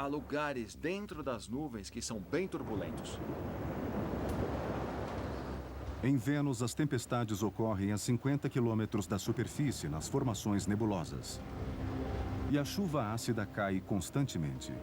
há lugares dentro das nuvens que são bem turbulentos. Em Vênus, as tempestades ocorrem a 50 quilômetros da superfície nas formações nebulosas. E a chuva ácida cai constantemente.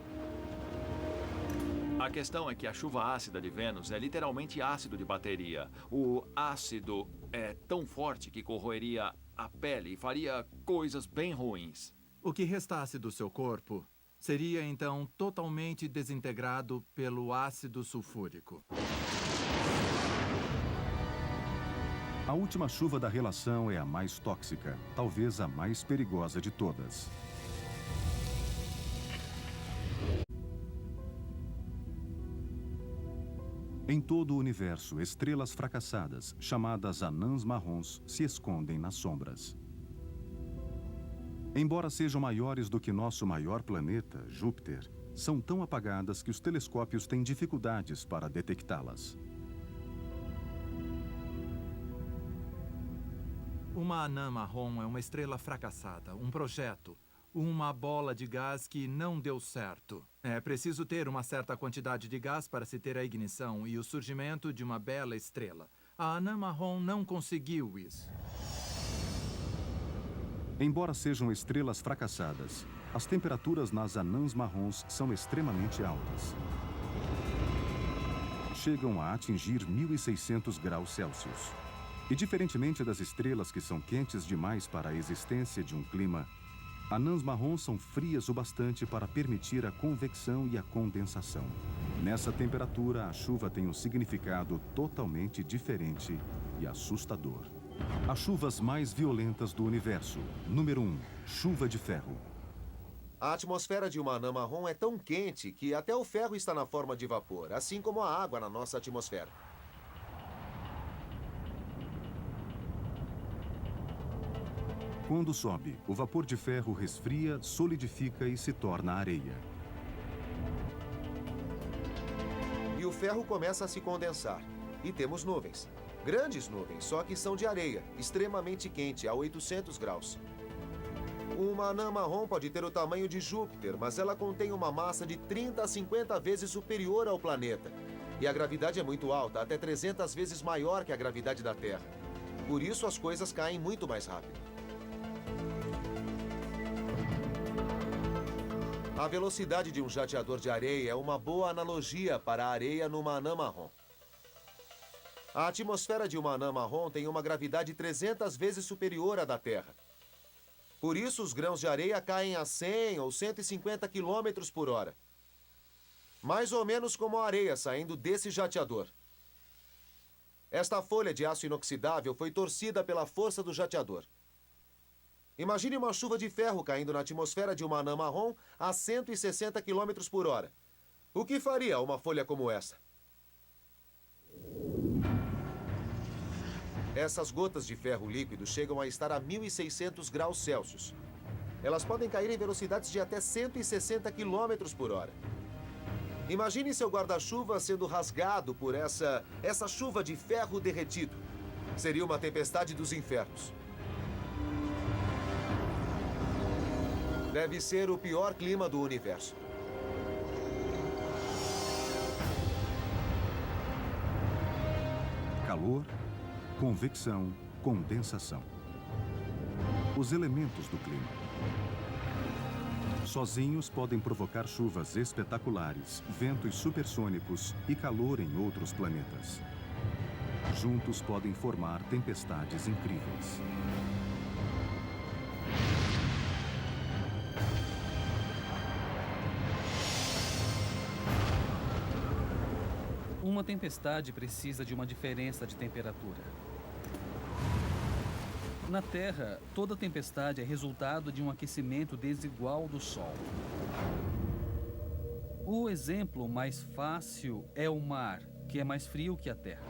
A questão é que a chuva ácida de Vênus é literalmente ácido de bateria. O ácido é tão forte que corroeria a pele e faria coisas bem ruins. O que restasse do seu corpo seria, então, totalmente desintegrado pelo ácido sulfúrico. A última chuva da relação é a mais tóxica, talvez a mais perigosa de todas. Em todo o universo, estrelas fracassadas, chamadas anãs marrons, se escondem nas sombras. Embora sejam maiores do que nosso maior planeta, Júpiter, são tão apagadas que os telescópios têm dificuldades para detectá-las. Uma anã marrom é uma estrela fracassada, um projeto, uma bola de gás que não deu certo. É preciso ter uma certa quantidade de gás para se ter a ignição e o surgimento de uma bela estrela. A anã marrom não conseguiu isso. Embora sejam estrelas fracassadas, as temperaturas nas anãs marrons são extremamente altas. Chegam a atingir 1.600 graus Celsius. E diferentemente das estrelas que são quentes demais para a existência de um clima, anãs marrons são frias o bastante para permitir a convecção e a condensação. Nessa temperatura, a chuva tem um significado totalmente diferente e assustador. As chuvas mais violentas do universo. Número 1. Chuva de ferro. A atmosfera de uma anã marrom é tão quente que até o ferro está na forma de vapor, assim como a água na nossa atmosfera. Quando sobe, o vapor de ferro resfria, solidifica e se torna areia. E o ferro começa a se condensar. E temos nuvens. Grandes nuvens, só que são de areia, extremamente quente, a 800 graus. Uma anã marrom pode ter o tamanho de Júpiter, mas ela contém uma massa de 30 a 50 vezes superior ao planeta. E a gravidade é muito alta, até 300 vezes maior que a gravidade da Terra. Por isso as coisas caem muito mais rápido. A velocidade de um jateador de areia é uma boa analogia para a areia numa anã marrom. A atmosfera de uma anã marrom tem uma gravidade 300 vezes superior à da Terra. Por isso, os grãos de areia caem a 100 ou 150 km por hora. Mais ou menos como a areia saindo desse jateador. Esta folha de aço inoxidável foi torcida pela força do jateador. Imagine uma chuva de ferro caindo na atmosfera de uma anã marrom a 160 km por hora. O que faria uma folha como essa? Essas gotas de ferro líquido chegam a estar a 1.600 graus Celsius. Elas podem cair em velocidades de até 160 km por hora. Imagine seu guarda-chuva sendo rasgado por essa chuva de ferro derretido. Seria uma tempestade dos infernos. Deve ser o pior clima do universo. Calor, convecção, condensação. Os elementos do clima. Sozinhos podem provocar chuvas espetaculares, ventos supersônicos e calor em outros planetas. Juntos podem formar tempestades incríveis. Uma tempestade precisa de uma diferença de temperatura. Na Terra, toda tempestade é resultado de um aquecimento desigual do Sol. O exemplo mais fácil é o mar, que é mais frio que a Terra.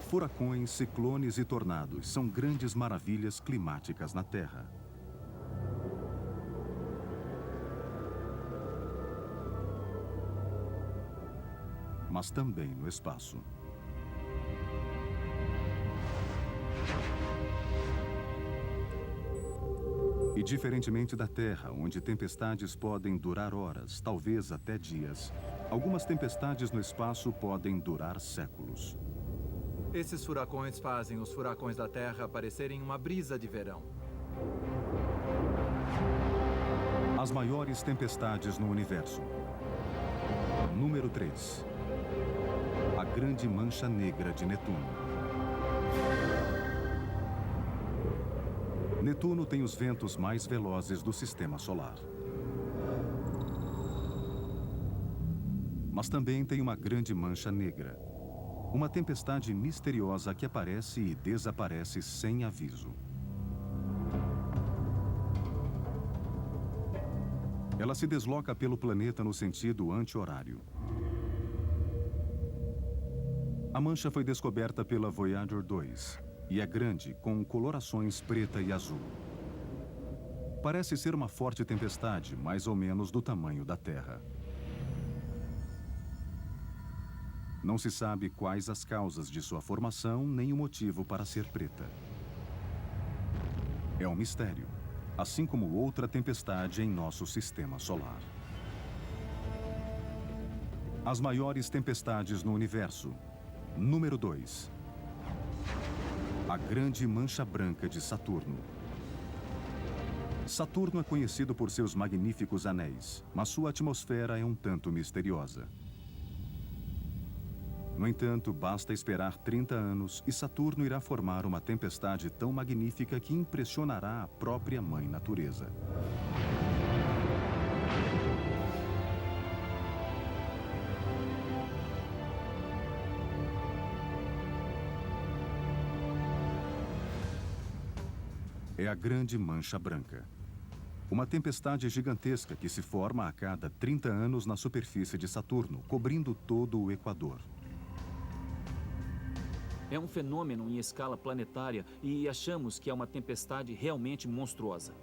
Furacões, ciclones e tornados são grandes maravilhas climáticas na Terra. Mas também no espaço. diferentemente da Terra, onde tempestades podem durar horas, talvez até dias, algumas tempestades no espaço podem durar séculos. Esses furacões fazem os furacões da Terra parecerem uma brisa de verão. As maiores tempestades no universo. Número 3. A Grande Mancha Negra de Netuno. Netuno tem os ventos mais velozes do Sistema Solar. Mas também tem uma grande mancha negra. Uma tempestade misteriosa que aparece e desaparece sem aviso. Ela se desloca pelo planeta no sentido anti-horário. A mancha foi descoberta pela Voyager 2 e é grande, com colorações preta e azul. Parece ser uma forte tempestade, mais ou menos do tamanho da Terra. Não se sabe quais as causas de sua formação, nem o motivo para ser preta. É um mistério, assim como outra tempestade em nosso sistema solar. As maiores tempestades no universo. Número 2. A Grande Mancha Branca de Saturno. Saturno é conhecido por seus magníficos anéis, mas sua atmosfera é um tanto misteriosa. No entanto, basta esperar 30 anos e Saturno irá formar uma tempestade tão magnífica que impressionará a própria Mãe Natureza. É a Grande Mancha Branca. Uma tempestade gigantesca que se forma a cada 30 anos na superfície de Saturno, cobrindo todo o Equador. É um fenômeno em escala planetária e achamos que é uma tempestade realmente monstruosa.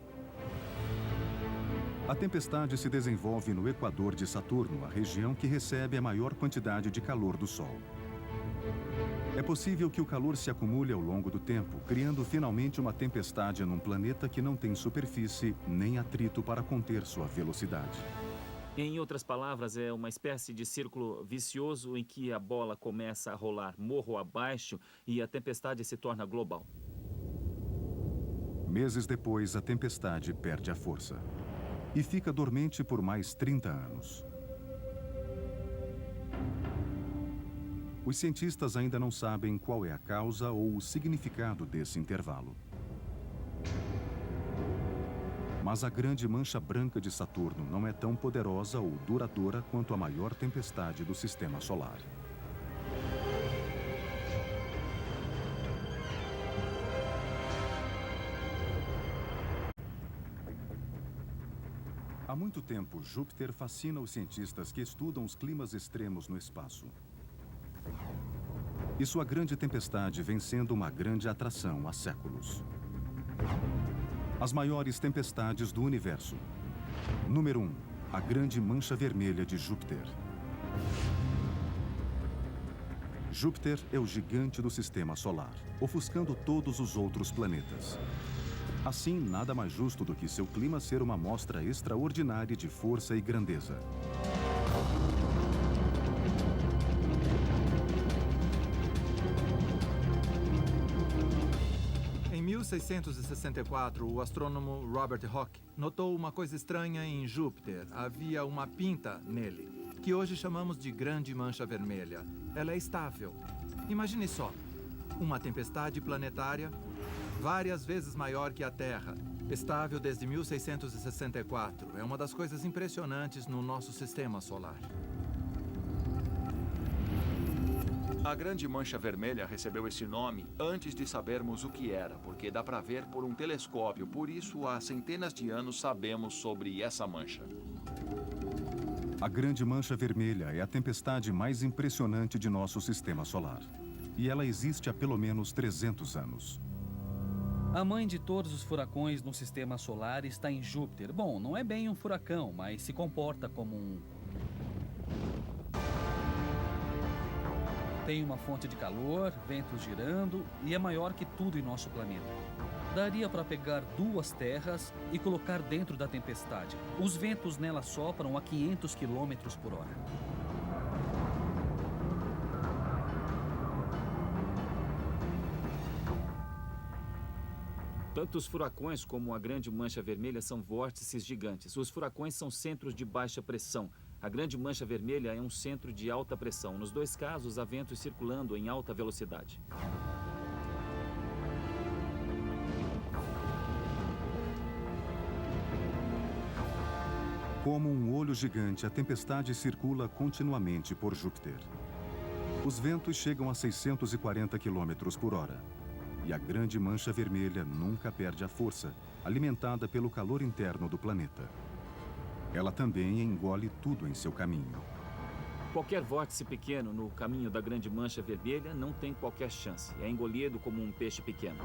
A tempestade se desenvolve no Equador de Saturno, a região que recebe a maior quantidade de calor do Sol. É possível que o calor se acumule ao longo do tempo, criando finalmente uma tempestade num planeta que não tem superfície nem atrito para conter sua velocidade. Em outras palavras, é uma espécie de círculo vicioso em que a bola começa a rolar morro abaixo e a tempestade se torna global. Meses depois, a tempestade perde a força e fica dormente por mais 30 anos. Os cientistas ainda não sabem qual é a causa ou o significado desse intervalo. Mas a Grande Mancha Branca de Saturno não é tão poderosa ou duradoura quanto a maior tempestade do Sistema Solar. Há muito tempo, Júpiter fascina os cientistas que estudam os climas extremos no espaço. E sua grande tempestade vem sendo uma grande atração há séculos. As maiores tempestades do universo. Número 1. A Grande Mancha Vermelha de Júpiter. Júpiter é o gigante do Sistema Solar, ofuscando todos os outros planetas. Assim, nada mais justo do que seu clima ser uma mostra extraordinária de força e grandeza. Em 1664, o astrônomo Robert Hooke notou uma coisa estranha em Júpiter. Havia uma pinta nele, que hoje chamamos de Grande Mancha Vermelha. Ela é estável. Imagine só, uma tempestade planetária várias vezes maior que a Terra, estável desde 1664. É uma das coisas impressionantes no nosso sistema solar. A Grande Mancha Vermelha recebeu esse nome antes de sabermos o que era, porque dá para ver por um telescópio. Por isso, há centenas de anos sabemos sobre essa mancha. A Grande Mancha Vermelha é a tempestade mais impressionante de nosso sistema solar. E ela existe há pelo menos 300 anos. A mãe de todos os furacões no sistema solar está em Júpiter. Bom, não é bem um furacão, mas se comporta como um. Tem uma fonte de calor, ventos girando e é maior que tudo em nosso planeta. Daria para pegar 2 terras e colocar dentro da tempestade. Os ventos nela sopram a 500 km por hora. Tanto os furacões como a Grande Mancha Vermelha são vórtices gigantes. Os furacões são centros de baixa pressão. A Grande Mancha Vermelha é um centro de alta pressão. Nos 2 casos, há ventos circulando em alta velocidade. Como um olho gigante, a tempestade circula continuamente por Júpiter. Os ventos chegam a 640 km por hora. E a Grande Mancha Vermelha nunca perde a força, alimentada pelo calor interno do planeta. Ela também engole tudo em seu caminho. Qualquer vórtice pequeno no caminho da Grande Mancha Vermelha não tem qualquer chance. É engolido como um peixe pequeno.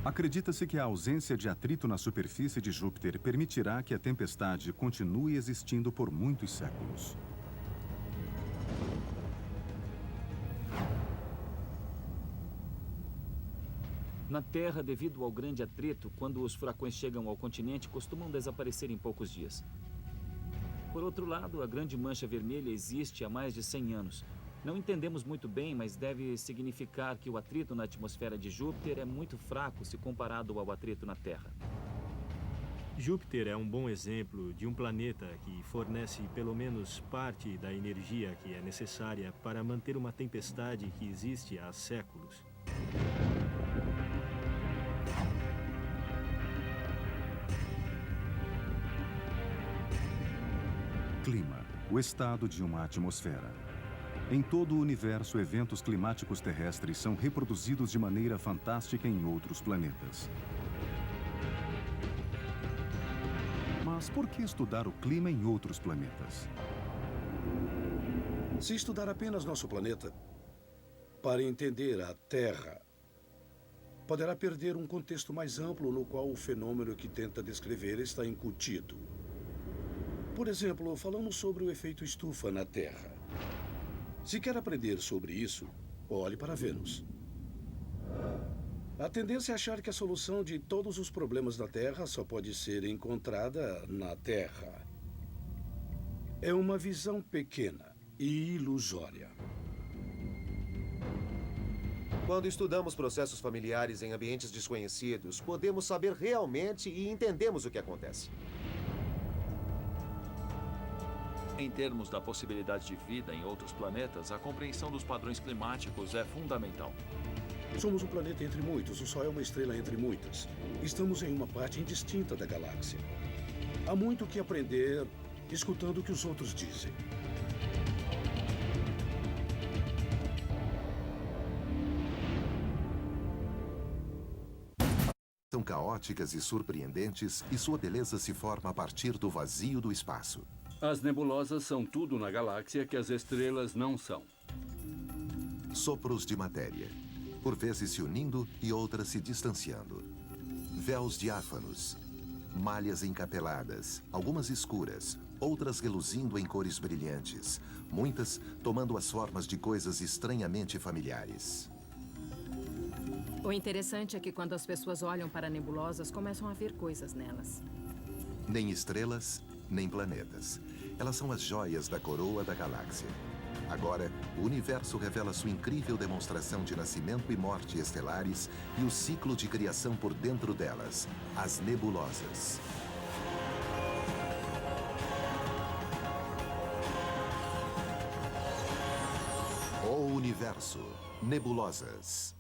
Acredita-se que a ausência de atrito na superfície de Júpiter permitirá que a tempestade continue existindo por muitos séculos. Na Terra, devido ao grande atrito, quando os furacões chegam ao continente, costumam desaparecer em poucos dias. Por outro lado, a Grande Mancha Vermelha existe há mais de 100 anos. Não entendemos muito bem, mas deve significar que o atrito na atmosfera de Júpiter é muito fraco se comparado ao atrito na Terra. Júpiter é um bom exemplo de um planeta que fornece pelo menos parte da energia que é necessária para manter uma tempestade que existe há séculos. Clima, o estado de uma atmosfera. Em todo o universo, eventos climáticos terrestres são reproduzidos de maneira fantástica em outros planetas. Mas por que estudar o clima em outros planetas? Se estudar apenas nosso planeta, para entender a Terra, poderá perder um contexto mais amplo no qual o fenômeno que tenta descrever está incutido. Por exemplo, falamos sobre o efeito estufa na Terra. Se quer aprender sobre isso, olhe para Vênus. A tendência é achar que a solução de todos os problemas da Terra só pode ser encontrada na Terra. É uma visão pequena e ilusória. Quando estudamos processos familiares em ambientes desconhecidos, podemos saber realmente e entendemos o que acontece. Em termos da possibilidade de vida em outros planetas, a compreensão dos padrões climáticos é fundamental. Somos um planeta entre muitos, o Sol é uma estrela entre muitas. Estamos em uma parte indistinta da galáxia. Há muito o que aprender escutando o que os outros dizem. São caóticas e surpreendentes e sua beleza se forma a partir do vazio do espaço. As nebulosas são tudo na galáxia que as estrelas não são. Sopros de matéria, por vezes se unindo e outras se distanciando. Véus diáfanos, malhas encapeladas, algumas escuras, outras reluzindo em cores brilhantes, muitas tomando as formas de coisas estranhamente familiares. O interessante é que quando as pessoas olham para nebulosas, começam a ver coisas nelas. Nem estrelas, nem planetas. Elas são as joias da coroa da galáxia. Agora, o universo revela sua incrível demonstração de nascimento e morte estelares e o ciclo de criação por dentro delas, as nebulosas. O universo, nebulosas.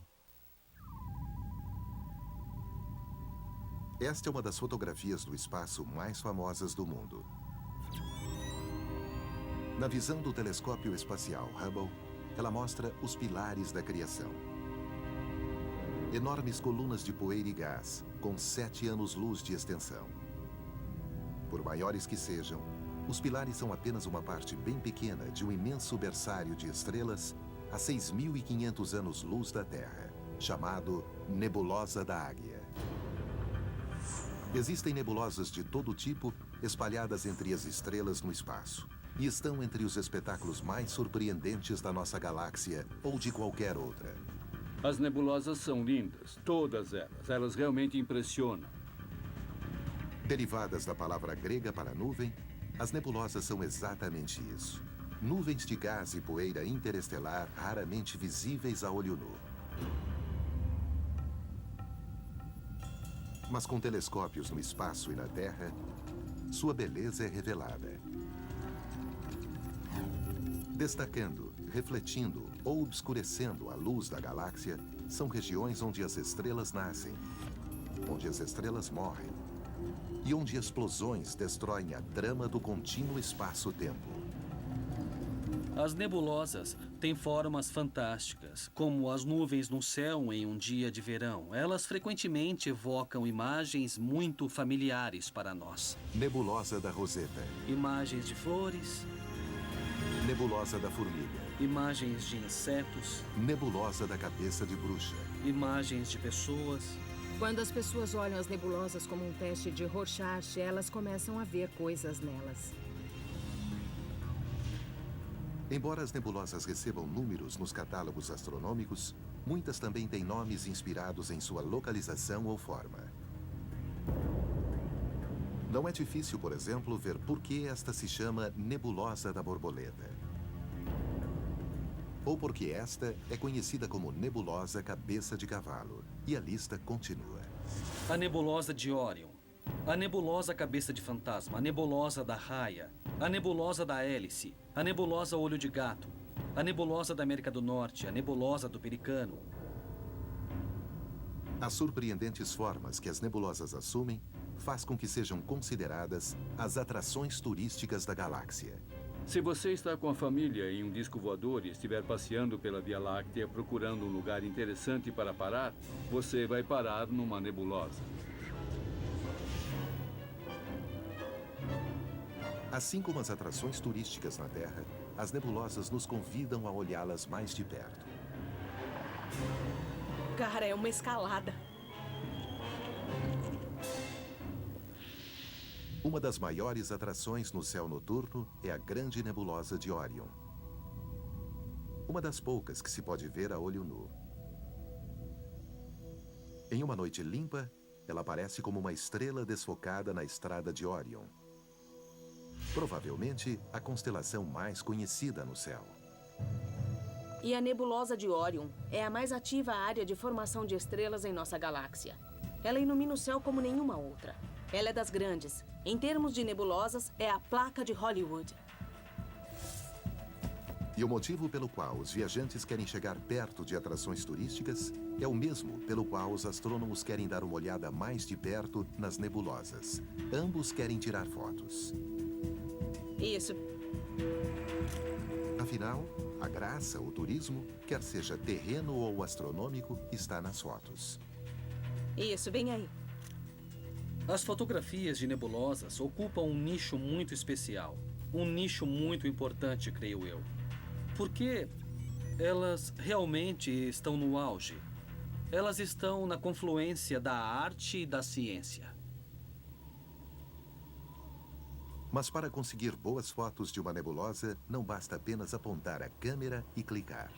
Esta é uma das fotografias do espaço mais famosas do mundo. Na visão do telescópio espacial Hubble, ela mostra os pilares da criação. Enormes colunas de poeira e gás, com 7 anos-luz de extensão. Por maiores que sejam, os pilares são apenas uma parte bem pequena de um imenso berçário de estrelas a 6.500 anos-luz da Terra, chamado Nebulosa da Águia. Existem nebulosas de todo tipo espalhadas entre as estrelas no espaço. e estão entre os espetáculos mais surpreendentes da nossa galáxia ou de qualquer outra. As nebulosas são lindas, todas elas. Elas realmente impressionam. Derivadas da palavra grega para nuvem, as nebulosas são exatamente isso. Nuvens de gás e poeira interestelar raramente visíveis a olho nu. Mas com telescópios no espaço e na Terra, sua beleza é revelada. Destacando, refletindo ou obscurecendo a luz da galáxia, são regiões onde as estrelas nascem, onde as estrelas morrem e onde explosões destroem a trama do contínuo espaço-tempo. As nebulosas têm formas fantásticas, como as nuvens no céu em um dia de verão. Elas frequentemente evocam imagens muito familiares para nós. Nebulosa da Roseta. Imagens de flores. Nebulosa da Formiga. Imagens de insetos. Nebulosa da Cabeça de Bruxa. Imagens de pessoas. Quando as pessoas olham as nebulosas como um teste de Rorschach, elas começam a ver coisas nelas. Embora as nebulosas recebam números nos catálogos astronômicos, muitas também têm nomes inspirados em sua localização ou forma. Não é difícil, por exemplo, ver por que esta se chama Nebulosa da Borboleta. Ou porque esta é conhecida como Nebulosa Cabeça de Cavalo. E a lista continua. A nebulosa de Órion. A nebulosa Cabeça de Fantasma. A nebulosa da Raia. A nebulosa da Hélice. A nebulosa Olho de Gato. A nebulosa da América do Norte. A nebulosa do Pelicano. As surpreendentes formas que as nebulosas assumem faz com que sejam consideradas as atrações turísticas da galáxia. Se você está com a família em um disco voador e estiver passeando pela Via Láctea procurando um lugar interessante para parar, você vai parar numa nebulosa. Assim como as atrações turísticas na Terra, as nebulosas nos convidam a olhá-las mais de perto. Cara, é uma escalada. Uma das maiores atrações no céu noturno é a Grande Nebulosa de Órion. Uma das poucas que se pode ver a olho nu. Em uma noite limpa, ela aparece como uma estrela desfocada na estrada de Órion. Provavelmente a constelação mais conhecida no céu. E a nebulosa de Órion é a mais ativa área de formação de estrelas em nossa galáxia. Ela ilumina o céu como nenhuma outra. Ela é das grandes. Em termos de nebulosas, é a placa de Hollywood. E o motivo pelo qual os viajantes querem chegar perto de atrações turísticas é o mesmo pelo qual os astrônomos querem dar uma olhada mais de perto nas nebulosas. Ambos querem tirar fotos. Isso. Afinal, a graça, o turismo, quer seja terreno ou astronômico, está nas fotos. Isso, bem aí. As fotografias de nebulosas ocupam um nicho muito especial. Um nicho muito importante, creio eu. Porque elas realmente estão no auge. Elas estão na confluência da arte e da ciência. Mas para conseguir boas fotos de uma nebulosa, não basta apenas apontar a câmera e clicar.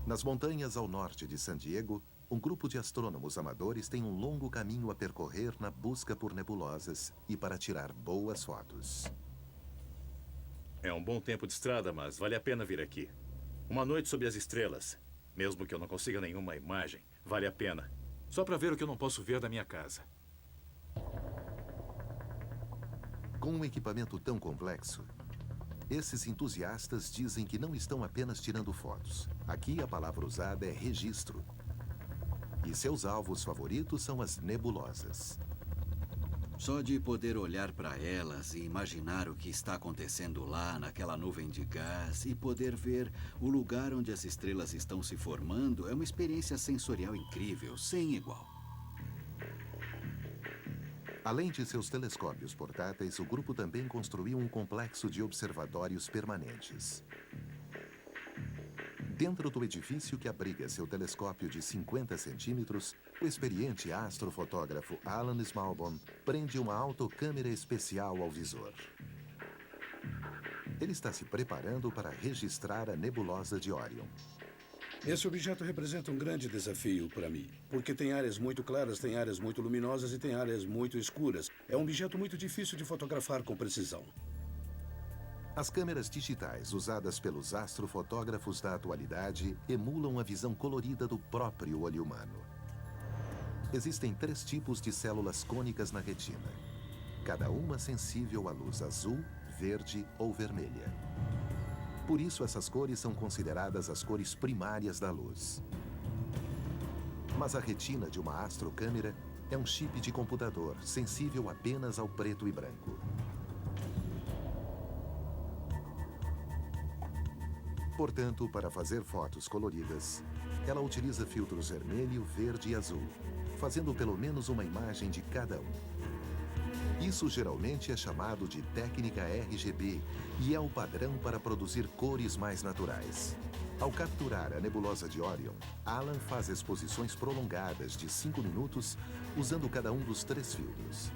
Nas montanhas ao norte de San Diego, um grupo de astrônomos amadores tem um longo caminho a percorrer na busca por nebulosas e para tirar boas fotos. É um bom tempo de estrada, mas vale a pena vir aqui. Uma noite sob as estrelas, mesmo que eu não consiga nenhuma imagem, vale a pena. Só para ver o que eu não posso ver da minha casa. Com um equipamento tão complexo, esses entusiastas dizem que não estão apenas tirando fotos. Aqui a palavra usada é registro. E seus alvos favoritos são as nebulosas. Só de poder olhar para elas e imaginar o que está acontecendo lá naquela nuvem de gás e poder ver o lugar onde as estrelas estão se formando é uma experiência sensorial incrível, sem igual. Além de seus telescópios portáteis, o grupo também construiu um complexo de observatórios permanentes. Dentro do edifício que abriga seu telescópio de 50 centímetros, o experiente astrofotógrafo Alan Smallbone prende uma autocâmera especial ao visor. Ele está se preparando para registrar a nebulosa de Órion. Esse objeto representa um grande desafio para mim, porque tem áreas muito claras, tem áreas muito luminosas e tem áreas muito escuras. É um objeto muito difícil de fotografar com precisão. As câmeras digitais usadas pelos astrofotógrafos da atualidade emulam a visão colorida do próprio olho humano. Existem 3 tipos de células cônicas na retina, cada uma sensível à luz azul, verde ou vermelha. Por isso, essas cores são consideradas as cores primárias da luz. Mas a retina de uma astrocâmera é um chip de computador sensível apenas ao preto e branco. Portanto, para fazer fotos coloridas, ela utiliza filtros vermelho, verde e azul, fazendo pelo menos uma imagem de cada um. Isso geralmente é chamado de técnica RGB e é o padrão para produzir cores mais naturais. Ao capturar a nebulosa de Órion, Alan faz exposições prolongadas de 5 minutos usando cada um dos 3 filtros.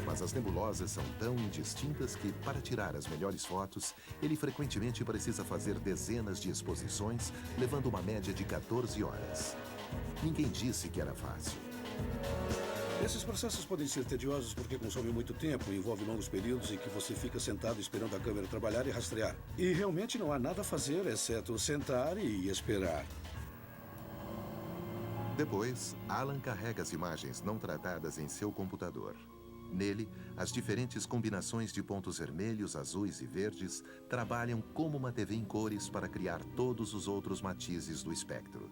Mas as nebulosas são tão indistintas que, para tirar as melhores fotos, ele frequentemente precisa fazer dezenas de exposições, levando uma média de 14 horas. Ninguém disse que era fácil. Esses processos podem ser tediosos porque consomem muito tempo e envolvem longos períodos em que você fica sentado esperando a câmera trabalhar e rastrear. E realmente não há nada a fazer, exceto sentar e esperar. Depois, Alan carrega as imagens não tratadas em seu computador. Nele, as diferentes combinações de pontos vermelhos, azuis e verdes trabalham como uma TV em cores para criar todos os outros matizes do espectro.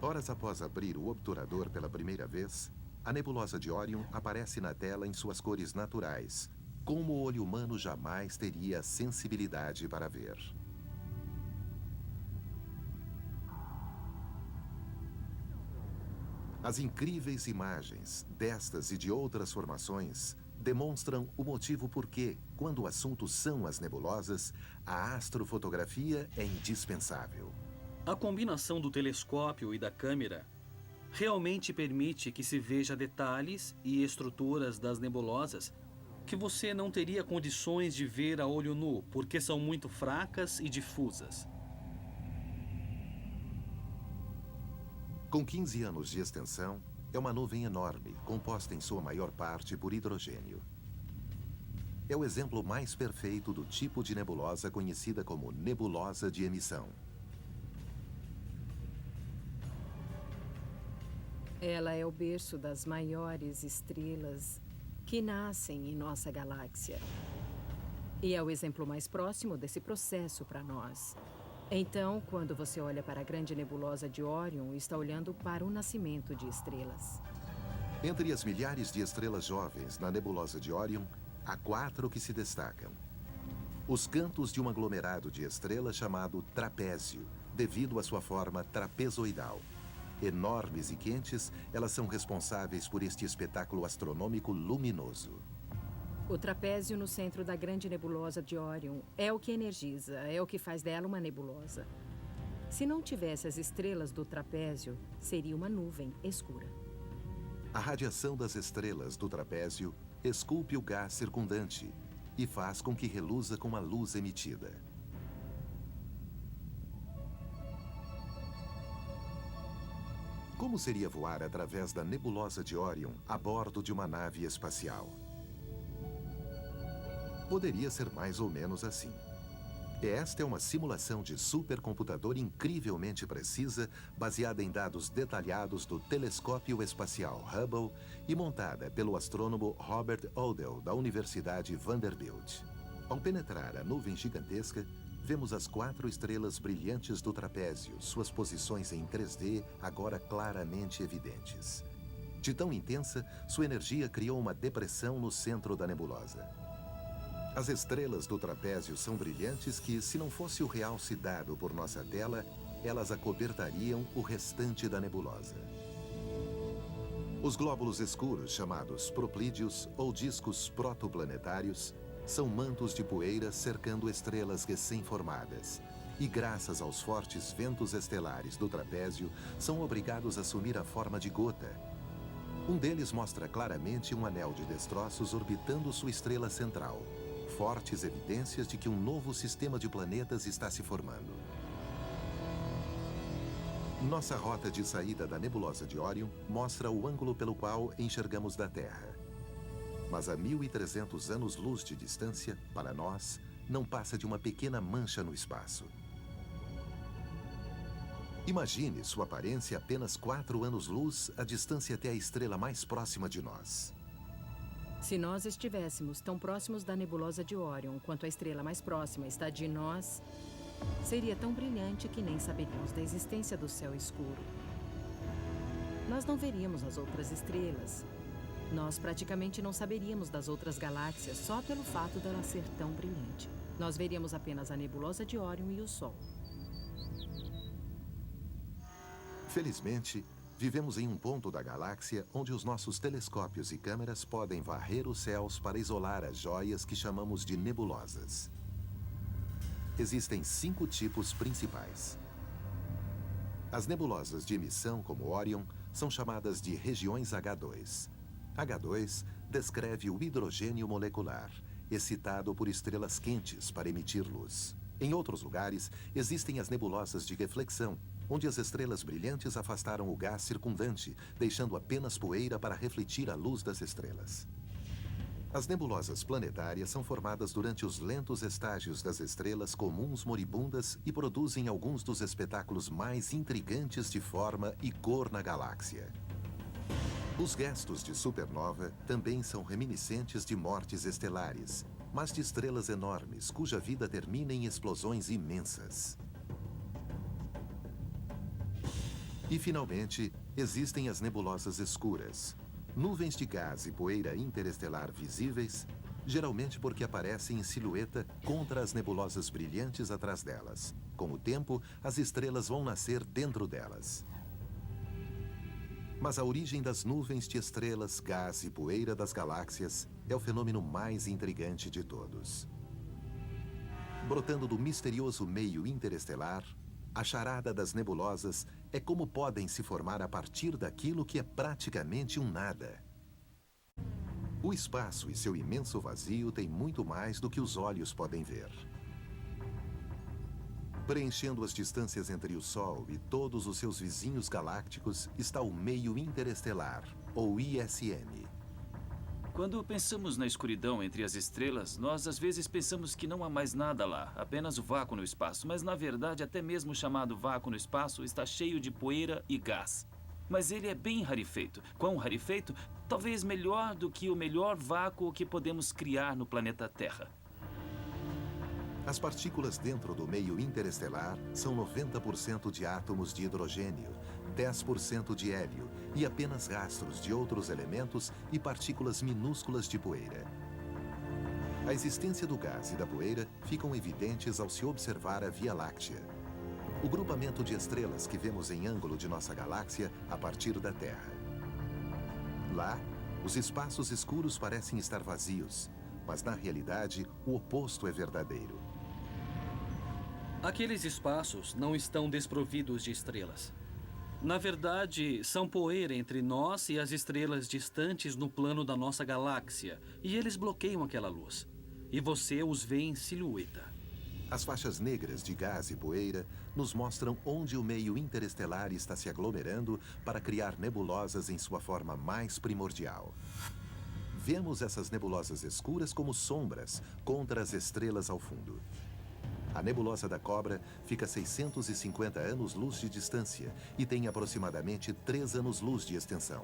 Horas após abrir o obturador pela primeira vez, a nebulosa de Órion aparece na tela em suas cores naturais, como o olho humano jamais teria sensibilidade para ver. As incríveis imagens destas e de outras formações demonstram o motivo por que, quando o assunto são as nebulosas, a astrofotografia é indispensável. A combinação do telescópio e da câmera realmente permite que se veja detalhes e estruturas das nebulosas que você não teria condições de ver a olho nu, porque são muito fracas e difusas. Com 15 anos de extensão, é uma nuvem enorme, composta em sua maior parte por hidrogênio. É o exemplo mais perfeito do tipo de nebulosa conhecida como nebulosa de emissão. Ela é o berço das maiores estrelas que nascem em nossa galáxia. E é o exemplo mais próximo desse processo para nós. Então, quando você olha para a grande nebulosa de Órion, está olhando para o nascimento de estrelas. Entre as milhares de estrelas jovens na nebulosa de Órion, há 4 que se destacam. Os cantos de um aglomerado de estrelas chamado trapézio, devido à sua forma trapezoidal. Enormes e quentes, elas são responsáveis por este espetáculo astronômico luminoso. O trapézio no centro da grande nebulosa de Órion é o que energiza, é o que faz dela uma nebulosa. Se não tivesse as estrelas do trapézio, seria uma nuvem escura. A radiação das estrelas do trapézio esculpe o gás circundante e faz com que reluza com a luz emitida. Como seria voar através da nebulosa de Órion a bordo de uma nave espacial? Poderia ser mais ou menos assim. Esta é uma simulação de supercomputador incrivelmente precisa, baseada em dados detalhados do telescópio espacial Hubble e montada pelo astrônomo Robert Odell, da Universidade Vanderbilt. Ao penetrar a nuvem gigantesca, vemos as 4 estrelas brilhantes do trapézio, suas posições em 3D agora claramente evidentes. De tão intensa, sua energia criou uma depressão no centro da nebulosa. As estrelas do trapézio são brilhantes que, se não fosse o realce dado por nossa tela, elas acobertariam o restante da nebulosa. Os glóbulos escuros, chamados proplídeos ou discos protoplanetários, são mantos de poeira cercando estrelas recém-formadas. E graças aos fortes ventos estelares do trapézio, são obrigados a assumir a forma de gota. Um deles mostra claramente um anel de destroços orbitando sua estrela central, fortes evidências de que um novo sistema de planetas está se formando. Nossa rota de saída da nebulosa de Órion mostra o ângulo pelo qual enxergamos da Terra. Mas a 1.300 anos-luz de distância, para nós, não passa de uma pequena mancha no espaço. Imagine sua aparência apenas 4 anos-luz a distância até a estrela mais próxima de nós. Se nós estivéssemos tão próximos da nebulosa de Órion quanto a estrela mais próxima está de nós, seria tão brilhante que nem saberíamos da existência do céu escuro. Nós não veríamos as outras estrelas. Nós praticamente não saberíamos das outras galáxias só pelo fato dela ser tão brilhante. Nós veríamos apenas a nebulosa de Órion e o Sol. Felizmente, vivemos em um ponto da galáxia onde os nossos telescópios e câmeras podem varrer os céus para isolar as joias que chamamos de nebulosas. Existem 5 tipos principais. As nebulosas de emissão, como Órion, são chamadas de regiões H2. H2 descreve o hidrogênio molecular, excitado por estrelas quentes para emitir luz. Em outros lugares, existem as nebulosas de reflexão, onde as estrelas brilhantes afastaram o gás circundante, deixando apenas poeira para refletir a luz das estrelas. As nebulosas planetárias são formadas durante os lentos estágios das estrelas comuns moribundas e produzem alguns dos espetáculos mais intrigantes de forma e cor na galáxia. Os restos de supernova também são reminiscentes de mortes estelares, mas de estrelas enormes cuja vida termina em explosões imensas. E, finalmente, existem as nebulosas escuras, nuvens de gás e poeira interestelar visíveis, geralmente porque aparecem em silhueta contra as nebulosas brilhantes atrás delas. Com o tempo, as estrelas vão nascer dentro delas. Mas a origem das nuvens de estrelas, gás e poeira das galáxias é o fenômeno mais intrigante de todos. Brotando do misterioso meio interestelar, a charada das nebulosas é como podem se formar a partir daquilo que é praticamente um nada. O espaço e seu imenso vazio têm muito mais do que os olhos podem ver. Preenchendo as distâncias entre o Sol e todos os seus vizinhos galácticos está o meio interestelar, ou ISM. Quando pensamos na escuridão entre as estrelas, nós às vezes pensamos que não há mais nada lá, apenas o vácuo no espaço. Mas, na verdade, até mesmo o chamado vácuo no espaço está cheio de poeira e gás. Mas ele é bem rarefeito. Quão rarefeito? Talvez melhor do que o melhor vácuo que podemos criar no planeta Terra. As partículas dentro do meio interestelar são 90% de átomos de hidrogênio, 10% de hélio e apenas rastros de outros elementos e partículas minúsculas de poeira. A existência do gás e da poeira ficam evidentes ao se observar a Via Láctea, o grupamento de estrelas que vemos em ângulo de nossa galáxia a partir da Terra. Lá, os espaços escuros parecem estar vazios, mas na realidade o oposto é verdadeiro. Aqueles espaços não estão desprovidos de estrelas. Na verdade, são poeira entre nós e as estrelas distantes no plano da nossa galáxia, e eles bloqueiam aquela luz. E você os vê em silhueta. As faixas negras de gás e poeira nos mostram onde o meio interestelar está se aglomerando para criar nebulosas em sua forma mais primordial. Vemos essas nebulosas escuras como sombras contra as estrelas ao fundo. A nebulosa da Cobra fica a 650 anos-luz de distância e tem aproximadamente 3 anos-luz de extensão.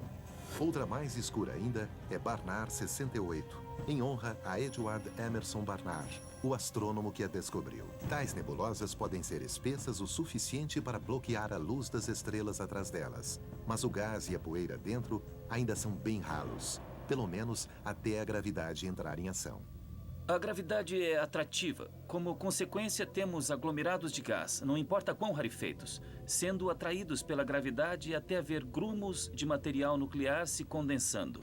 Outra mais escura ainda é Barnard 68, em honra a Edward Emerson Barnard, o astrônomo que a descobriu. Tais nebulosas podem ser espessas o suficiente para bloquear a luz das estrelas atrás delas, mas o gás e a poeira dentro ainda são bem ralos, pelo menos até a gravidade entrar em ação. A gravidade é atrativa. Como consequência, temos aglomerados de gás, não importa quão rarefeitos, sendo atraídos pela gravidade até haver grumos de material nuclear se condensando.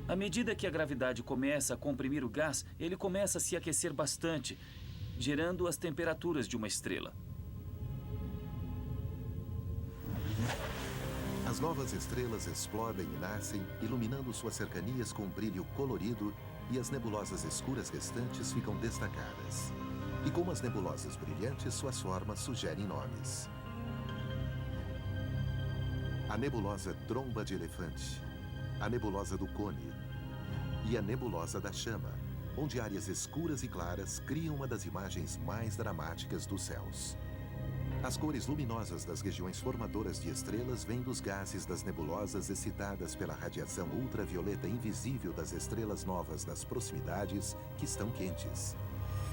À medida que a gravidade começa a comprimir o gás, ele começa a se aquecer bastante, gerando as temperaturas de uma estrela. As novas estrelas explodem e nascem, iluminando suas cercanias com brilho colorido e as nebulosas escuras restantes ficam destacadas. E como as nebulosas brilhantes, suas formas sugerem nomes. A nebulosa Tromba de Elefante, a nebulosa do Cone e a nebulosa da Chama, onde áreas escuras e claras criam uma das imagens mais dramáticas dos céus. As cores luminosas das regiões formadoras de estrelas vêm dos gases das nebulosas excitadas pela radiação ultravioleta invisível das estrelas novas nas proximidades que estão quentes.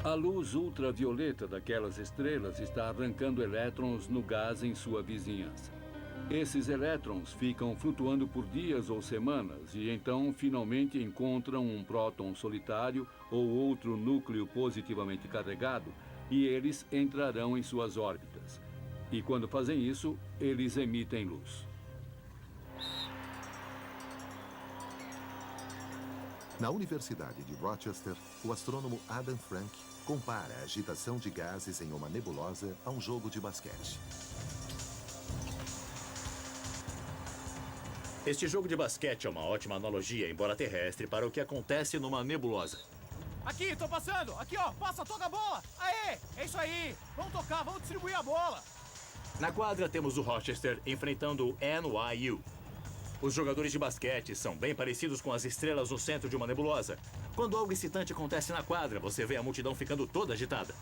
A luz ultravioleta daquelas estrelas está arrancando elétrons no gás em sua vizinhança. Esses elétrons ficam flutuando por dias ou semanas e então finalmente encontram um próton solitário ou outro núcleo positivamente carregado e eles entrarão em suas órbitas. E quando fazem isso, eles emitem luz. Na Universidade de Rochester, o astrônomo Adam Frank compara a agitação de gases em uma nebulosa a um jogo de basquete. Este jogo de basquete é uma ótima analogia, embora terrestre, para o que acontece numa nebulosa. Aqui, tô passando! Aqui, ó! Passa, toca a bola! Aê! É isso aí! Vamos tocar, vamos distribuir a bola! Na quadra temos o Rochester enfrentando o NYU. Os jogadores de basquete são bem parecidos com as estrelas no centro de uma nebulosa. Quando algo excitante acontece na quadra, você vê a multidão ficando toda agitada.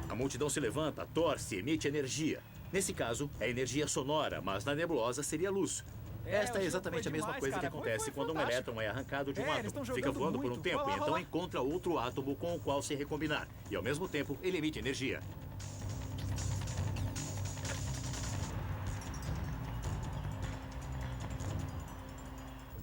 A multidão se levanta, torce, emite energia. Nesse caso, é energia sonora, mas na nebulosa seria luz. Esta é exatamente a mesma coisa que acontece quando um elétron é arrancado de um átomo. Fica voando por um tempo e então encontra outro átomo com o qual se recombinar. E ao mesmo tempo, ele emite energia.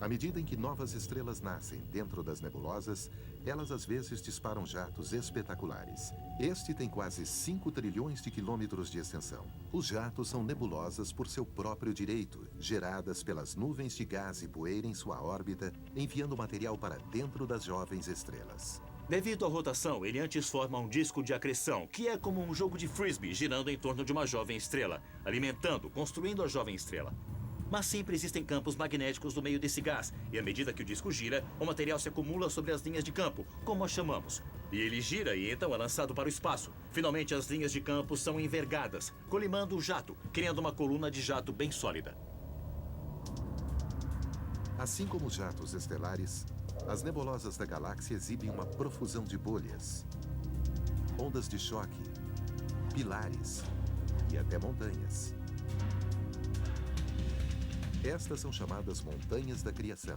À medida em que novas estrelas nascem dentro das nebulosas, elas às vezes disparam jatos espetaculares. Este tem quase 5 trilhões de quilômetros de extensão. Os jatos são nebulosas por seu próprio direito, geradas pelas nuvens de gás e poeira em sua órbita, enviando material para dentro das jovens estrelas. Devido à rotação, ele antes forma um disco de acreção, que é como um jogo de frisbee girando em torno de uma jovem estrela, alimentando, construindo a jovem estrela. Mas sempre existem campos magnéticos no meio desse gás, e à medida que o disco gira, o material se acumula sobre as linhas de campo, como as chamamos. E ele gira e então é lançado para o espaço. Finalmente, as linhas de campo são envergadas, colimando o jato, criando uma coluna de jato bem sólida. Assim como os jatos estelares, as nebulosas da galáxia exibem uma profusão de bolhas, ondas de choque, pilares e até montanhas. Estas são chamadas montanhas da criação.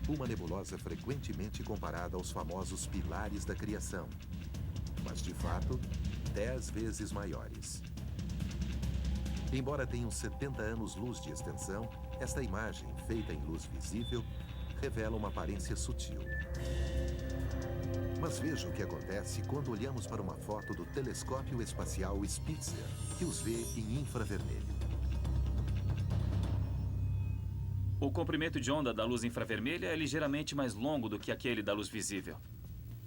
Uma nebulosa frequentemente comparada aos famosos pilares da criação, mas de fato, 10 vezes maiores. Embora tenham 70 anos-luz de extensão, esta imagem, feita em luz visível, revela uma aparência sutil. Mas veja o que acontece quando olhamos para uma foto do telescópio espacial Spitzer, que os vê em infravermelho. O comprimento de onda da luz infravermelha é ligeiramente mais longo do que aquele da luz visível.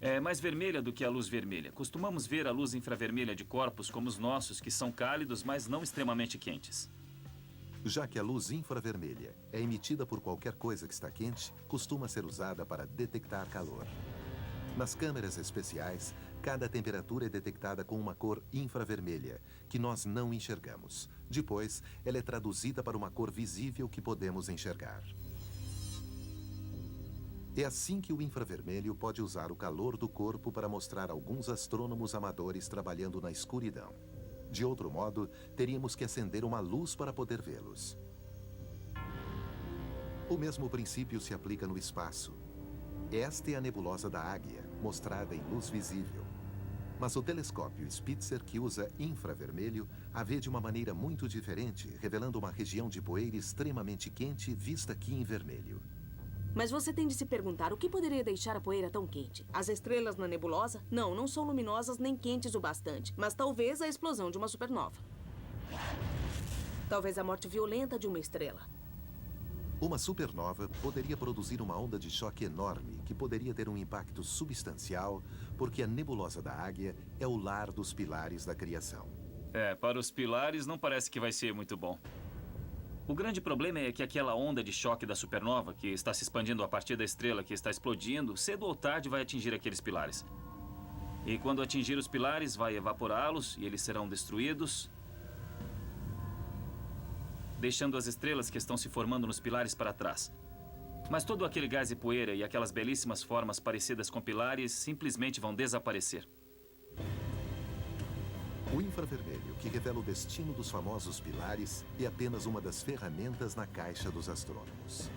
É mais vermelha do que a luz vermelha. Costumamos ver a luz infravermelha de corpos como os nossos, que são cálidos, mas não extremamente quentes. Já que a luz infravermelha é emitida por qualquer coisa que está quente, costuma ser usada para detectar calor. Nas câmeras especiais, cada temperatura é detectada com uma cor infravermelha, que nós não enxergamos. Depois, ela é traduzida para uma cor visível que podemos enxergar. É assim que o infravermelho pode usar o calor do corpo para mostrar alguns astrônomos amadores trabalhando na escuridão. De outro modo, teríamos que acender uma luz para poder vê-los. O mesmo princípio se aplica no espaço. Esta é a nebulosa da Águia, mostrada em luz visível. Mas o telescópio Spitzer, que usa infravermelho, a vê de uma maneira muito diferente, revelando uma região de poeira extremamente quente vista aqui em vermelho. Mas você tem de se perguntar o que poderia deixar a poeira tão quente? As estrelas na nebulosa? Não são luminosas nem quentes o bastante, mas talvez a explosão de uma supernova. Talvez a morte violenta de uma estrela. Uma supernova poderia produzir uma onda de choque enorme que poderia ter um impacto substancial, porque a nebulosa da Águia é o lar dos pilares da criação. Para os pilares não parece que vai ser muito bom. O grande problema é que aquela onda de choque da supernova, que está se expandindo a partir da estrela que está explodindo, cedo ou tarde vai atingir aqueles pilares. E quando atingir os pilares, vai evaporá-los e eles serão destruídos, deixando as estrelas que estão se formando nos pilares para trás. Mas todo aquele gás e poeira e aquelas belíssimas formas parecidas com pilares simplesmente vão desaparecer. O infravermelho, que revela o destino dos famosos pilares, é apenas uma das ferramentas na caixa dos astrônomos.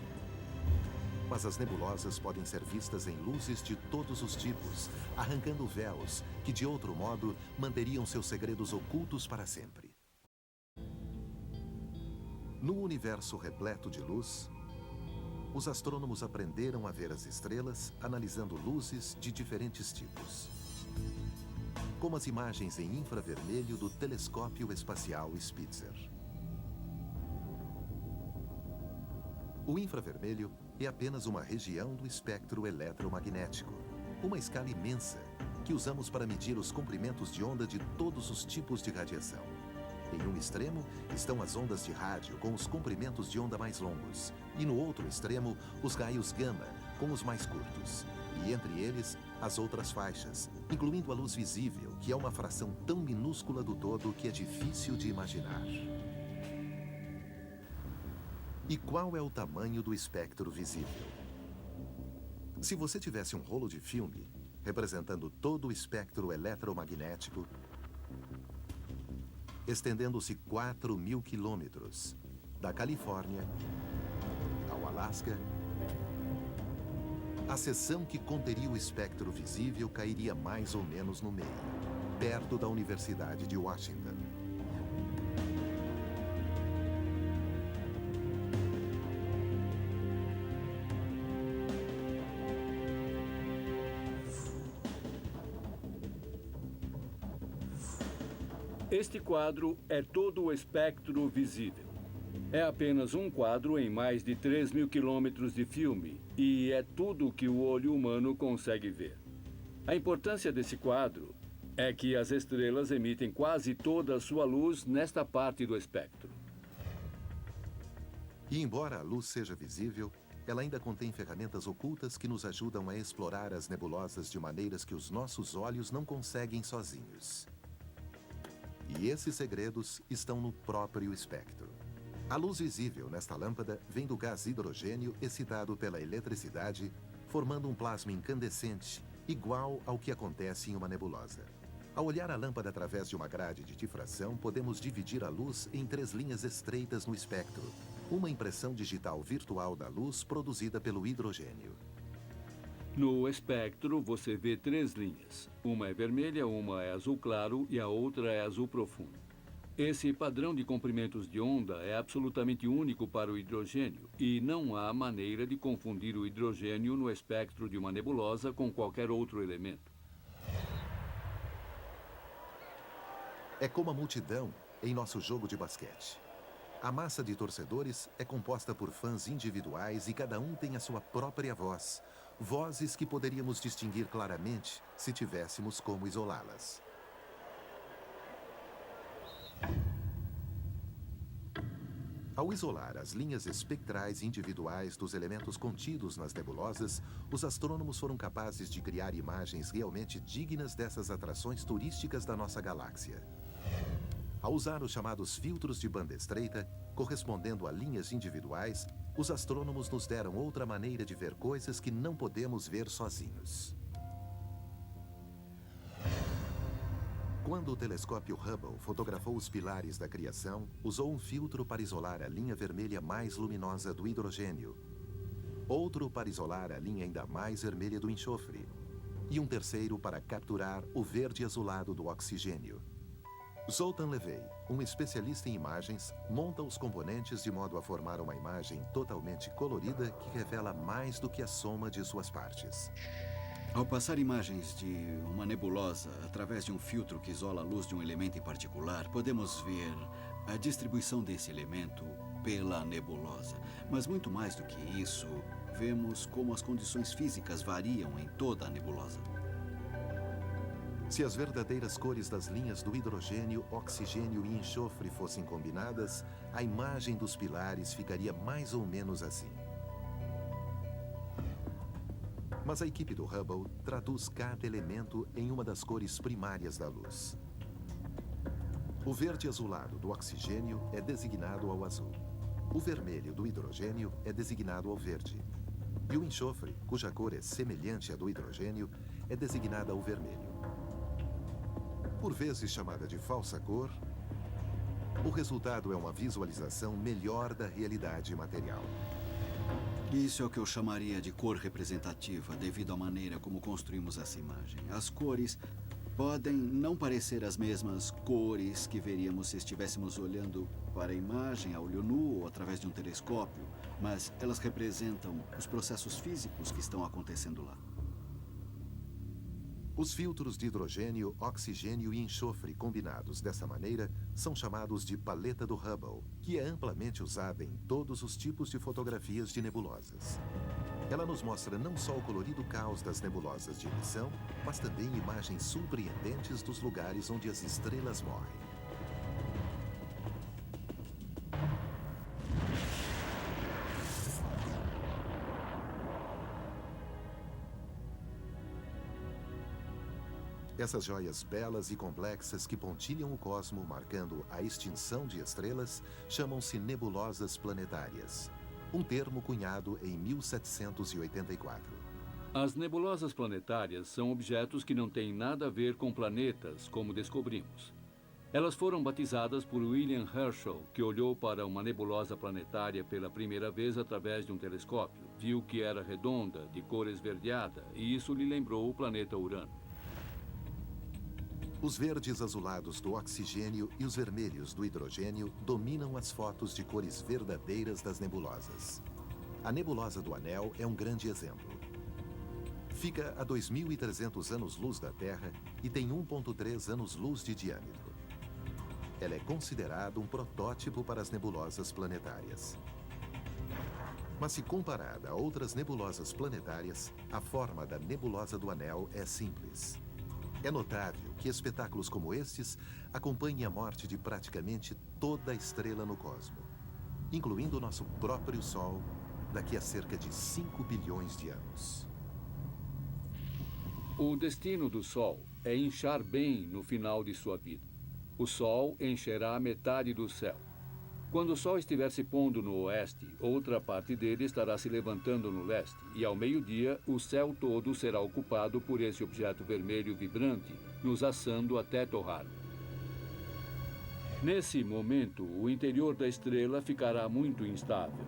Mas as nebulosas podem ser vistas em luzes de todos os tipos, arrancando véus que, de outro modo, manteriam seus segredos ocultos para sempre. No universo repleto de luz, os astrônomos aprenderam a ver as estrelas analisando luzes de diferentes tipos, como as imagens em infravermelho do telescópio espacial Spitzer. O infravermelho é apenas uma região do espectro eletromagnético, uma escala imensa que usamos para medir os comprimentos de onda de todos os tipos de radiação. Em um extremo estão as ondas de rádio com os comprimentos de onda mais longos, e no outro extremo os raios gama com os mais curtos, e entre eles as outras faixas, incluindo a luz visível, que é uma fração tão minúscula do todo que é difícil de imaginar. E qual é o tamanho do espectro visível? Se você tivesse um rolo de filme representando todo o espectro eletromagnético, estendendo-se 4.000 quilômetros, da Califórnia ao Alasca, a seção que conteria o espectro visível cairia mais ou menos no meio, perto da Universidade de Washington. Este quadro é todo o espectro visível. É apenas um quadro em mais de 3.000 quilômetros de filme e é tudo que o olho humano consegue ver. A importância desse quadro é que as estrelas emitem quase toda a sua luz nesta parte do espectro. E embora a luz seja visível, ela ainda contém ferramentas ocultas que nos ajudam a explorar as nebulosas de maneiras que os nossos olhos não conseguem sozinhos. E esses segredos estão no próprio espectro. A luz visível nesta lâmpada vem do gás hidrogênio excitado pela eletricidade, formando um plasma incandescente, igual ao que acontece em uma nebulosa. Ao olhar a lâmpada através de uma grade de difração, podemos dividir a luz em 3 linhas estreitas no espectro, uma impressão digital virtual da luz produzida pelo hidrogênio. No espectro, você vê 3 linhas. Uma é vermelha, uma é azul claro e a outra é azul profundo. Esse padrão de comprimentos de onda é absolutamente único para o hidrogênio e não há maneira de confundir o hidrogênio no espectro de uma nebulosa com qualquer outro elemento. É como a multidão em nosso jogo de basquete. A massa de torcedores é composta por fãs individuais e cada um tem a sua própria voz. Vozes que poderíamos distinguir claramente se tivéssemos como isolá-las. Ao isolar as linhas espectrais individuais dos elementos contidos nas nebulosas, os astrônomos foram capazes de criar imagens realmente dignas dessas atrações turísticas da nossa galáxia. Ao usar os chamados filtros de banda estreita, correspondendo a linhas individuais, os astrônomos nos deram outra maneira de ver coisas que não podemos ver sozinhos. Quando o telescópio Hubble fotografou os pilares da criação, usou um filtro para isolar a linha vermelha mais luminosa do hidrogênio, outro para isolar a linha ainda mais vermelha do enxofre, e um terceiro para capturar o verde azulado do oxigênio. Zoltan Levey, um especialista em imagens, monta os componentes de modo a formar uma imagem totalmente colorida que revela mais do que a soma de suas partes. Ao passar imagens de uma nebulosa através de um filtro que isola a luz de um elemento em particular, podemos ver a distribuição desse elemento pela nebulosa. Mas muito mais do que isso, vemos como as condições físicas variam em toda a nebulosa. Se as verdadeiras cores das linhas do hidrogênio, oxigênio e enxofre fossem combinadas, a imagem dos pilares ficaria mais ou menos assim. Mas a equipe do Hubble traduz cada elemento em uma das cores primárias da luz. O verde azulado do oxigênio é designado ao azul. O vermelho do hidrogênio é designado ao verde. E o enxofre, cuja cor é semelhante à do hidrogênio, é designada ao vermelho. Por vezes chamada de falsa cor, o resultado é uma visualização melhor da realidade material. Isso é o que eu chamaria de cor representativa, devido à maneira como construímos essa imagem. As cores podem não parecer as mesmas cores que veríamos se estivéssemos olhando para a imagem a olho nu ou através de um telescópio, mas elas representam os processos físicos que estão acontecendo lá. Os filtros de hidrogênio, oxigênio e enxofre combinados dessa maneira são chamados de paleta do Hubble, que é amplamente usada em todos os tipos de fotografias de nebulosas. Ela nos mostra não só o colorido caos das nebulosas de emissão, mas também imagens surpreendentes dos lugares onde as estrelas morrem. Essas joias belas e complexas que pontilham o cosmo, marcando a extinção de estrelas, chamam-se nebulosas planetárias, um termo cunhado em 1784. As nebulosas planetárias são objetos que não têm nada a ver com planetas, como descobrimos. Elas foram batizadas por William Herschel, que olhou para uma nebulosa planetária pela primeira vez através de um telescópio, viu que era redonda, de cor esverdeada, e isso lhe lembrou o planeta Urano. Os verdes azulados do oxigênio e os vermelhos do hidrogênio dominam as fotos de cores verdadeiras das nebulosas. A nebulosa do Anel é um grande exemplo. Fica a 2.300 anos-luz da Terra e tem 1,3 anos-luz de diâmetro. Ela é considerada um protótipo para as nebulosas planetárias. Mas se comparada a outras nebulosas planetárias, a forma da nebulosa do Anel é simples. É notável que espetáculos como estes acompanhem a morte de praticamente toda a estrela no cosmo, incluindo o nosso próprio Sol, daqui a cerca de 5 bilhões de anos. O destino do Sol é inchar bem no final de sua vida. O Sol encherá metade do céu. Quando o Sol estiver se pondo no oeste, outra parte dele estará se levantando no leste, e ao meio-dia o céu todo será ocupado por esse objeto vermelho vibrante, nos assando até torrar. Nesse momento, o interior da estrela ficará muito instável.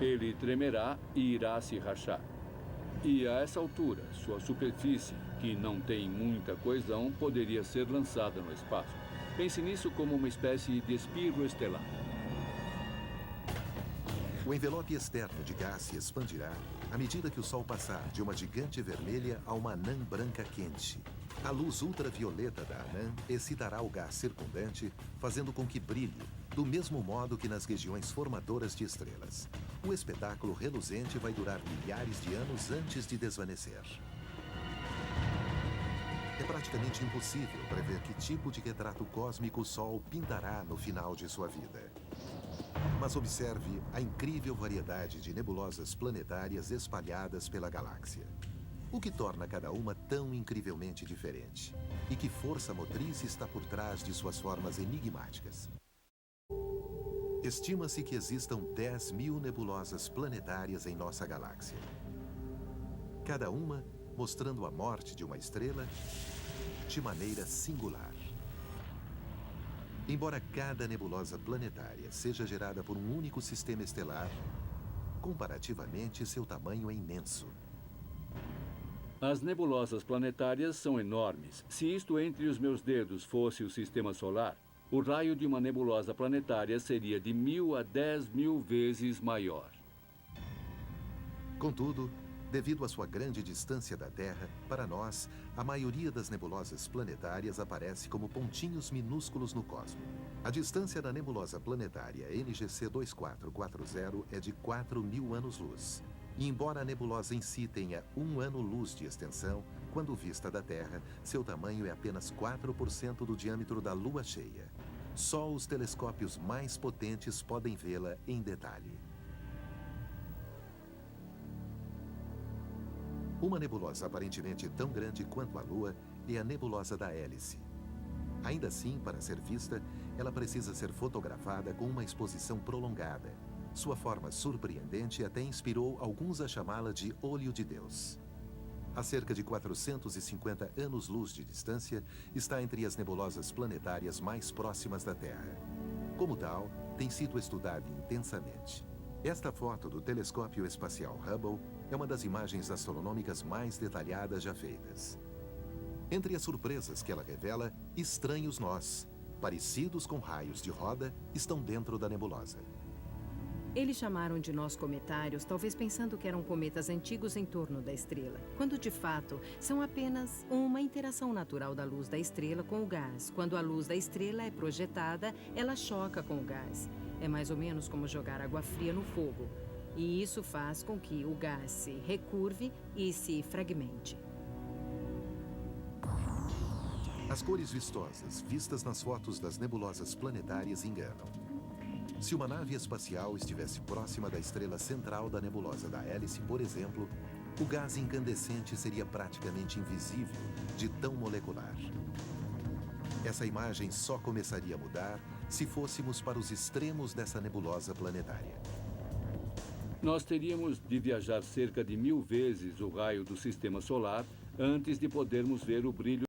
Ele tremerá e irá se rachar. E a essa altura, sua superfície, que não tem muita coesão, poderia ser lançada no espaço. Pense nisso como uma espécie de espirro estelar. O envelope externo de gás se expandirá à medida que o Sol passar de uma gigante vermelha a uma anã branca quente. A luz ultravioleta da anã excitará o gás circundante, fazendo com que brilhe, do mesmo modo que nas regiões formadoras de estrelas. O espetáculo reluzente vai durar milhares de anos antes de desvanecer. É praticamente impossível prever que tipo de retrato cósmico o Sol pintará no final de sua vida. Mas observe a incrível variedade de nebulosas planetárias espalhadas pela galáxia. O que torna cada uma tão incrivelmente diferente? E que força motriz está por trás de suas formas enigmáticas? Estima-se que existam 10.000 nebulosas planetárias em nossa galáxia. Cada uma mostrando a morte de uma estrela de maneira singular. Embora cada nebulosa planetária seja gerada por um único sistema estelar, comparativamente seu tamanho é imenso. As nebulosas planetárias são enormes. Se isto entre os meus dedos fosse o sistema solar, o raio de uma nebulosa planetária seria de 1.000 a 10.000 vezes maior. Contudo, devido à sua grande distância da Terra, para nós, a maioria das nebulosas planetárias aparece como pontinhos minúsculos no cosmo. A distância da nebulosa planetária NGC 2440 é de 4.000 anos-luz. E embora a nebulosa em si tenha 1 ano-luz de extensão, quando vista da Terra, seu tamanho é apenas 4% do diâmetro da Lua cheia. Só os telescópios mais potentes podem vê-la em detalhe. Uma nebulosa aparentemente tão grande quanto a Lua é a nebulosa da Hélice. Ainda assim, para ser vista, ela precisa ser fotografada com uma exposição prolongada. Sua forma surpreendente até inspirou alguns a chamá-la de Olho de Deus. A cerca de 450 anos-luz de distância, está entre as nebulosas planetárias mais próximas da Terra. Como tal, tem sido estudada intensamente. Esta foto do telescópio espacial Hubble é uma das imagens astronômicas mais detalhadas já feitas. Entre as surpresas que ela revela, estranhos nós, parecidos com raios de roda, estão dentro da nebulosa. Eles chamaram de nós cometários, talvez pensando que eram cometas antigos em torno da estrela, quando de fato são apenas uma interação natural da luz da estrela com o gás. Quando a luz da estrela é projetada, ela choca com o gás. É mais ou menos como jogar água fria no fogo. E isso faz com que o gás se recurve e se fragmente. As cores vistosas vistas nas fotos das nebulosas planetárias enganam. Se uma nave espacial estivesse próxima da estrela central da nebulosa da Hélice, por exemplo, o gás incandescente seria praticamente invisível, de tão molecular. Essa imagem só começaria a mudar se fôssemos para os extremos dessa nebulosa planetária. Nós teríamos de viajar cerca de 1000 vezes o raio do sistema solar antes de podermos ver o brilho